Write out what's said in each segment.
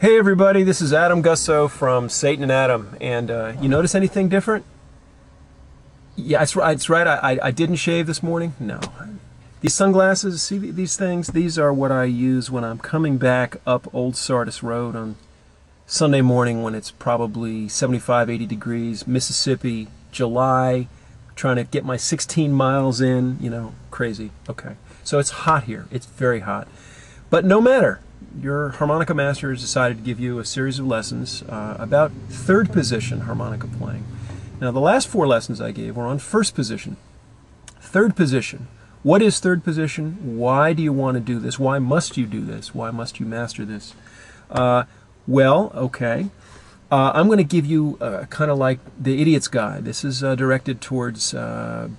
Hey everybody, this is Adam Gussow from Satan and Adam, and you notice anything different? Yeah, it's right. I didn't shave this morning. No. These sunglasses, see these things? These are what I use when I'm coming back up Old Sardis Road on Sunday morning when it's probably 75, 80 degrees, Mississippi, July, trying to get my 16 miles in, you know, crazy. Okay. So it's hot here. It's very hot. But no matter. Your harmonica master has decided to give you a series of lessons about third position harmonica playing. Now, the last 4 lessons I gave were on first position. Third position. What is third position? Why do you want to do this? Why must you do this? Why must you master this? Well, okay. I'm going to give you kind of like the Idiot's Guide. This is directed towards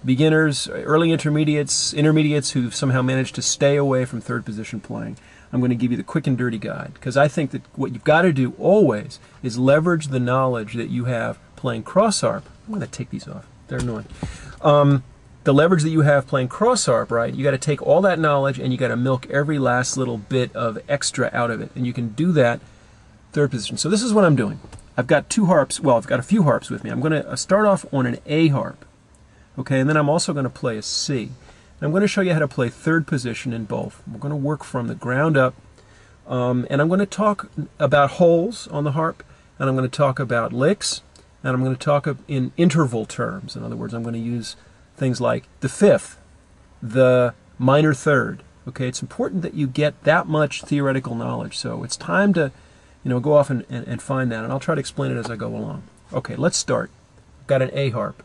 beginners, early intermediates who've somehow managed to stay away from third position playing. I'm going to give you the quick and dirty guide, because I think that what you've got to do always is leverage the knowledge that you have playing cross harp. I'm going to take these off. They're annoying. The leverage that you have playing cross harp, right? You got to take all that knowledge and you got to milk every last little bit of extra out of it, and you can do that third position. So this is what I'm doing. I've got 2 harps. Well, I've got a few harps with me. I'm going to start off on an A harp, okay, and then I'm also going to play a C. I'm going to show you how to play third position in both. We're going to work from the ground up, and I'm going to talk about holes on the harp, and I'm going to talk about licks, and I'm going to talk in interval terms. In other words, I'm going to use things like the fifth, the minor third. Okay, it's important that you get that much theoretical knowledge, so it's time to, you know, go off and find that, and I'll try to explain it as I go along. Okay, let's start. I've got an A harp.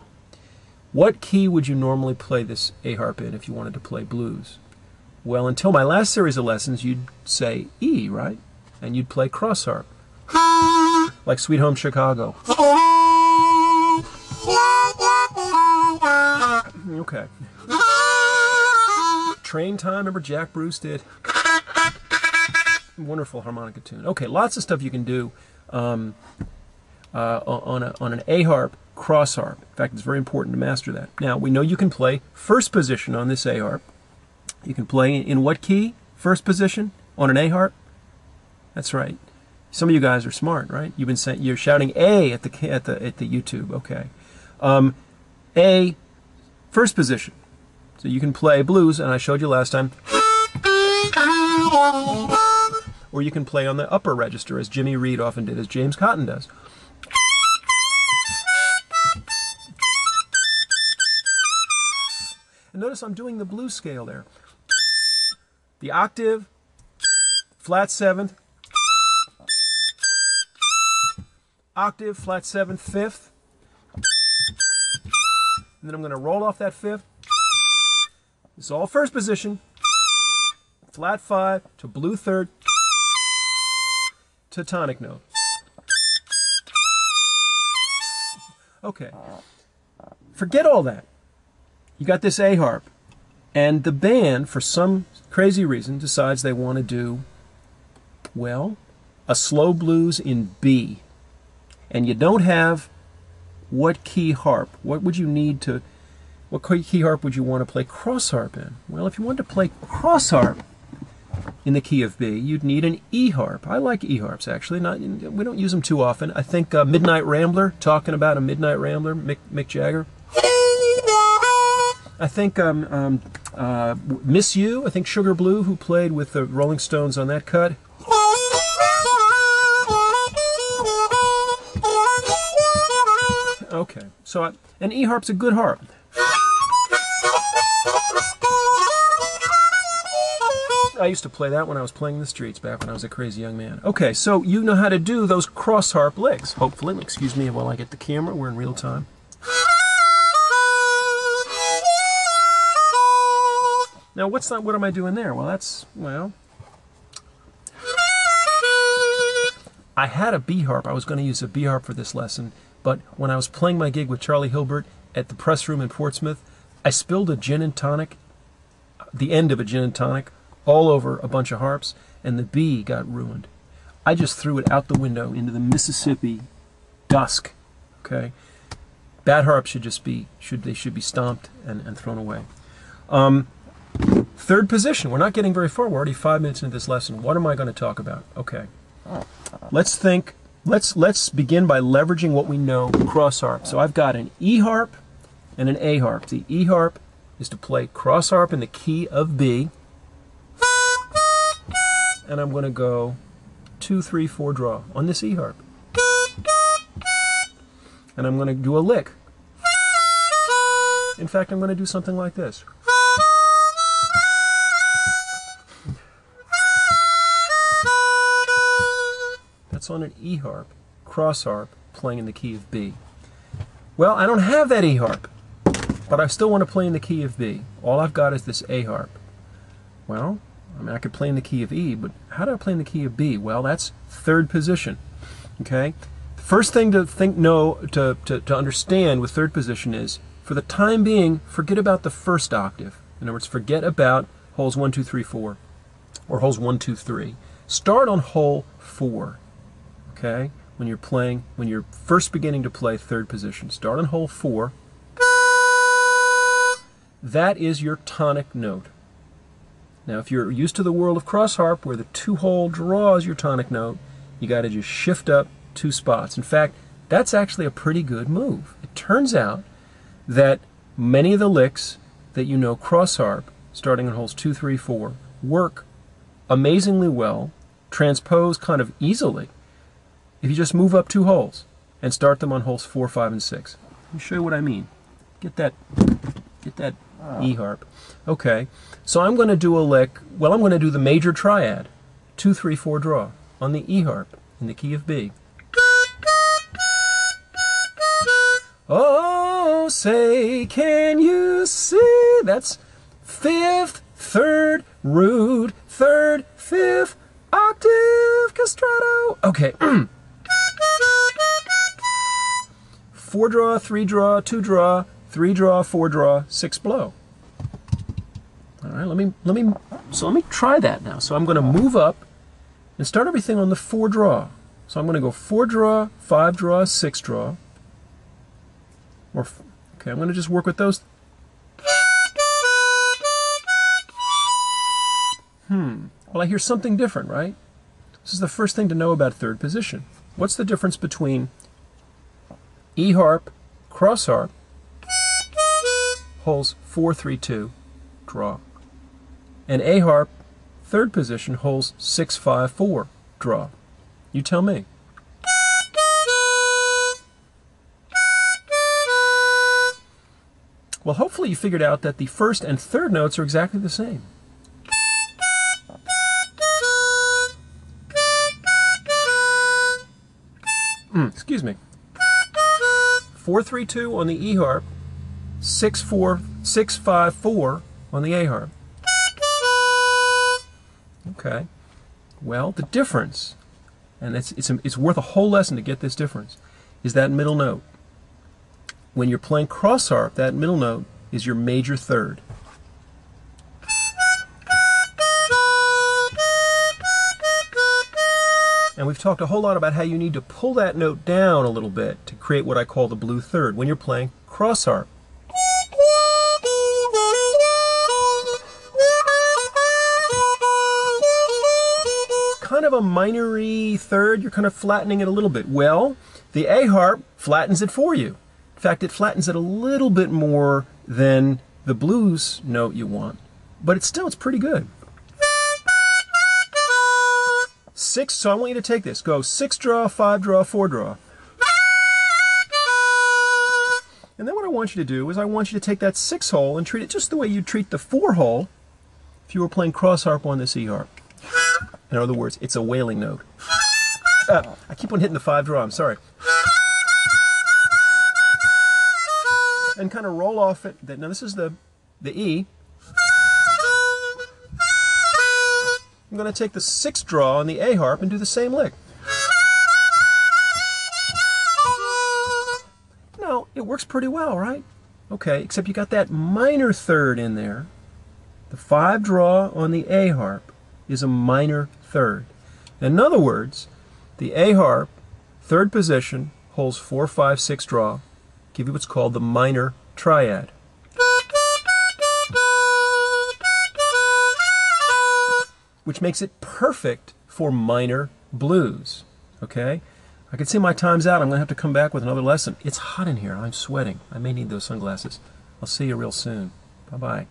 What key would you normally play this A harp in if you wanted to play blues? Well, until my last series of lessons, you'd say E, right? And you'd play cross harp, like Sweet Home Chicago. Okay. Train Time, remember Jack Bruce did? Wonderful harmonica tune. Okay, lots of stuff you can do on an A harp, cross harp. In fact, it's very important to master that. Now, we know you can play first position on this A harp. You can play in what key? First position on an A harp? That's right. Some of you guys are smart, right? You've been saying, you're shouting A at the YouTube. Okay. A, first position. So you can play blues, and I showed you last time. Or you can play on the upper register, as Jimmy Reed often did, as James Cotton does. And notice I'm doing the blues scale there. The octave, flat 7th, octave, flat 7th, 5th. And then I'm going to roll off that 5th. It's all first position. Flat 5 to blue 3rd to tonic note. Okay. Forget all that. You got this A harp, and the band, for some crazy reason, decides they want to do, well, a slow blues in B. And you don't have what key harp. What would you need to, what key harp would you want to play cross harp in? Well, if you want to play cross harp in the key of B, you'd need an E harp. I like E harps, actually. We don't use them too often. I think Midnight Rambler, talking about a Midnight Rambler, Mick Jagger. I think Miss You, I think Sugar Blue, who played with the Rolling Stones on that cut. Okay, so an E harp's a good harp. I used to play that when I was playing in the streets back when I was a crazy young man. Okay, so you know how to do those cross harp licks, hopefully. Excuse me while I get the camera. We're in real time. Now, what am I doing there? Well, I had a B harp. I was going to use a B harp for this lesson, but when I was playing my gig with Charlie Hilbert at the press room in Portsmouth, I spilled a gin and tonic, the end of a gin and tonic, all over a bunch of harps, and the B got ruined. I just threw it out the window into the Mississippi dusk. Okay, bad harps should be stomped and thrown away. Third position. We're not getting very far. We're already 5 minutes into this lesson. What am I going to talk about? Okay. let's think. Let's begin by leveraging what we know cross harp. So I've got an E harp and an A harp. The E harp is to play cross harp in the key of B, and I'm going to go 2, 3, 4 draw on this E harp, and I'm going to do a lick. In fact, I'm going to do something like this. That's on an E harp, cross harp, playing in the key of B. Well, I don't have that E harp, but I still want to play in the key of B. All I've got is this A harp. Well, I mean, I could play in the key of E, but how do I play in the key of B? Well, that's third position. Okay? The first thing to understand with third position is, for the time being, forget about the first octave. In other words, forget about holes 1, 2, 3, 4, or holes 1, 2, 3. Start on hole 4. Okay? When you're first beginning to play third position, start on hole 4. That is your tonic note. Now, if you're used to the world of cross harp, where the 2-hole draw is your tonic note, you got to just shift up 2 spots. In fact, that's actually a pretty good move. It turns out that many of the licks that you know cross harp, starting on holes 2, 3, 4, work amazingly well, transpose kind of easily, if you just move up 2 holes and start them on holes 4, 5, and 6. Let me show you what I mean. Get that E harp. Okay, so I'm going to do a lick. Well, I'm going to do the major triad, 2, 3, 4 draw on the E harp in the key of B. Oh, say, can you see? That's 5th, 3rd, root, 3rd, 5th, octave, castrato. Okay. 4 draw, 3 draw, 2 draw, 3 draw, 4 draw, 6 blow. All right, let me try that now. So I'm going to move up and start everything on the 4 draw. So I'm going to go 4 draw, 5 draw, 6 draw. Okay, I'm going to just work with those. Well, I hear something different, right? This is the first thing to know about third position. What's the difference between E harp, cross harp, holes 4, 3, 2, draw, and A harp, third position, holes 6, 5, 4, draw? You tell me. Well, hopefully you figured out that the first and third notes are exactly the same. Excuse me. 4, 3, 2 on the E harp, 6, 4, 6, 5, 4 on the A harp. Okay. Well, the difference, and it's worth a whole lesson to get this difference, is that middle note. When you're playing cross harp, that middle note is your major third. And we've talked a whole lot about how you need to pull that note down a little bit to create what I call the blue third when you're playing cross harp. Kind of a minor-y third, you're kind of flattening it a little bit. Well, the A harp flattens it for you. In fact, it flattens it a little bit more than the blues note you want, but it's pretty good. 6, so I want you to take this. Go 6 draw, 5 draw, 4 draw. And then what I want you to do is I want you to take that 6 hole and treat it just the way you'd treat the 4 hole if you were playing cross harp on this E harp. In other words, it's a wailing note. I keep on hitting the 5 draw, I'm sorry. And kind of roll off it. Now this is the E. I'm going to take the 6th draw on the A harp and do the same lick. Now, it works pretty well, right? Okay, except you got that minor third in there. The 5 draw on the A harp is a minor third. In other words, the A harp, third position, holes 4, 5, 6 draw, give you what's called the minor triad. Which makes it perfect for minor blues. Okay? I can see my time's out. I'm going to have to come back with another lesson. It's hot in here. I'm sweating. I may need those sunglasses. I'll see you real soon. Bye-bye.